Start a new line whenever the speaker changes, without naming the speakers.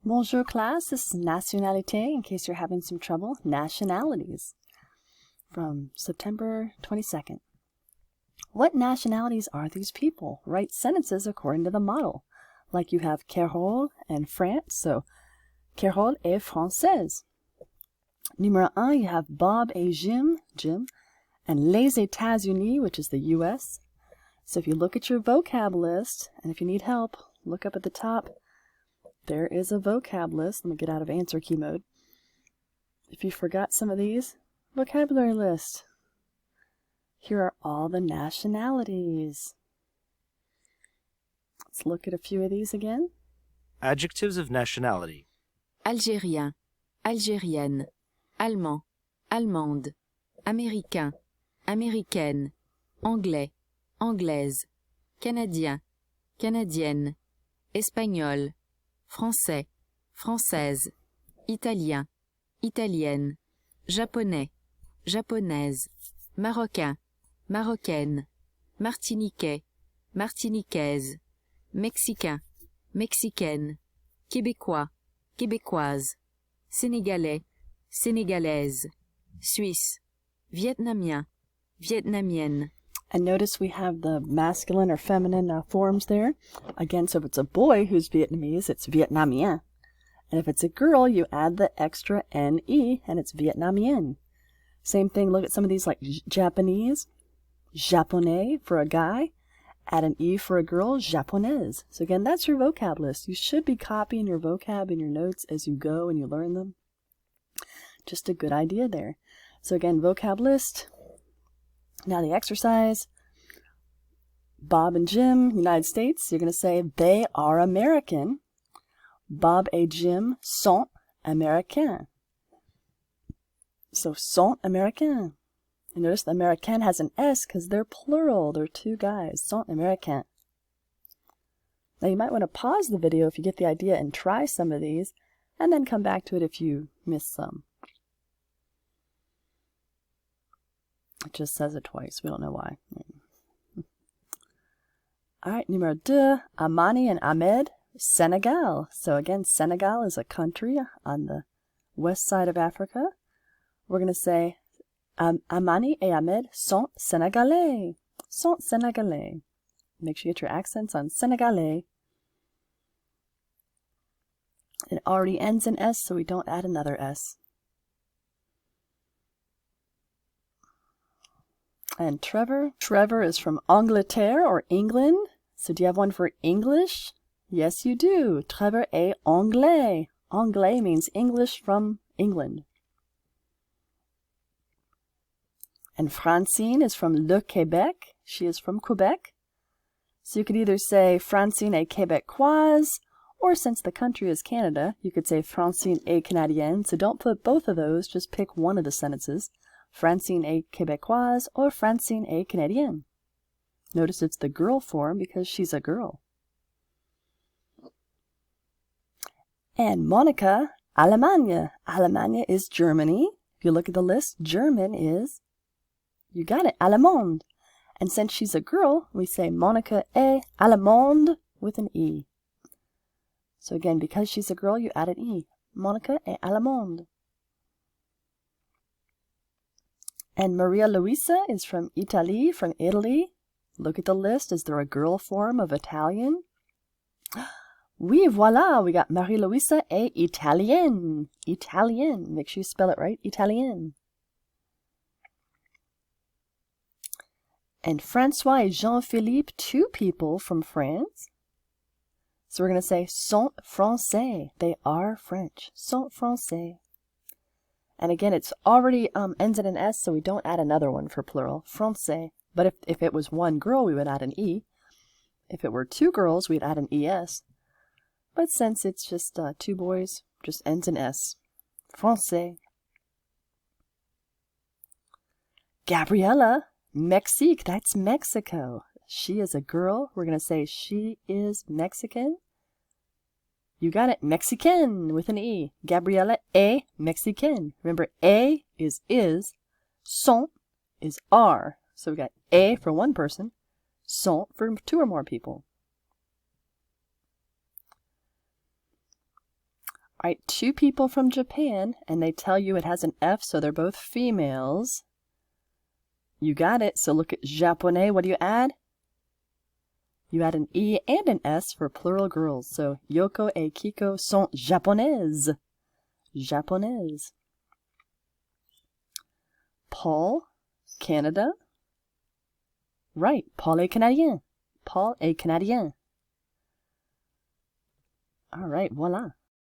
Bonjour class, this is Nationalité, in case you're having some trouble. Nationalities from September 22nd. What nationalities are these people? Write sentences according to the model. Like you have Carole and France, so Carole est française. Numéro 1, you have Bob et Jim, and les États-Unis, which is the U.S. So if you look at your vocab list, and if you need help, look up at the top. There is a vocab list. Let me get out of answer key mode. If you forgot some of these, vocabulary list. Here are all the nationalities. Let's look at a few of these again.
Adjectives of nationality.
Algérien, algérienne, allemand, allemande, américain, américaine, anglais, anglaise, canadien, canadienne, espagnol, français, française, italien, italienne, japonais, japonaise, marocain, marocaine, martiniquais, martiniquaise, mexicain, mexicaine, québécois, québécoise, sénégalais, sénégalaise, suisse, vietnamien, vietnamienne.
And notice we have the masculine or feminine forms there. Again, so if it's a boy who's Vietnamese, it's Vietnamien. And if it's a girl, you add the extra N-E, and it's Vietnamienne. Same thing, look at some of these like Japanese, Japonais for a guy. Add an E for a girl, Japonaise. So again, that's your vocab list. You should be copying your vocab in your notes as you go and you learn them. Just a good idea there. So again, vocab list. Now the exercise. Bob and Jim, United States. You're going to say they are American. Bob et Jim sont américains. So sont américains. And notice the American has an S because they're plural. They're two guys. Sont américains. Now you might want to pause the video if you get the idea and try some of these, and then come back to it if you miss some. It just says it twice. We don't know why. All right, numéro 2, Amani and Ahmed, Senegal. So again, Senegal is a country on the west side of Africa. We're going to say Amani et Ahmed sont Sénégalais. Sont Sénégalais. Make sure you get your accents on Sénégalais. It already ends in S, so we don't add another S. And Trevor is from Angleterre or England. So do you have one for English? Yes, you do. Trevor est anglais. Anglais means English from England. And Francine is from Le Québec. She is from Quebec. So you could either say Francine est québécoise, or since the country is Canada, you could say Francine est canadienne. So don't put both of those, just pick one of the sentences. Francine est québécoise or Francine est canadienne. Notice it's the girl form because she's a girl. And Monica, Allemagne. Allemagne is Germany. If you look at the list, German is, you got it, allemande. And since she's a girl, we say Monica est allemande with an E. So again, because she's a girl, you add an E. Monica est allemande. And Maria Luisa is from Italy, from Italy. Look at the list. Is there a girl form of Italian? Oui, voilà. We got Maria Luisa est italienne. Italienne. Make sure you spell it right. Italienne. And Francois and Jean-Philippe, two people from France. So we're going to say sont français. They are French. Sont français. And again, it's already ends in an S, so we don't add another one for plural. Français. But if it was one girl, we would add an E. If it were two girls, we'd add an ES. But since it's just two boys, just ends in S. Français. Gabriella, Mexique. That's Mexico. She is a girl. We're going to say she is Mexican. You got it. Mexicaine with an E. Gabriella est Mexicaine. Remember, est is, sont is are. So we got est for one person, sont for two or more people. right, two people from Japan, and they tell you it has an F, so they're both females. You got it. So look at japonais. What do you add? You add an E and an S for plural girls. So Yoko et Kiko sont japonaises. Japonaises. Paul, Canada. Right, Paul est Canadien. Paul est Canadien. All right, voila.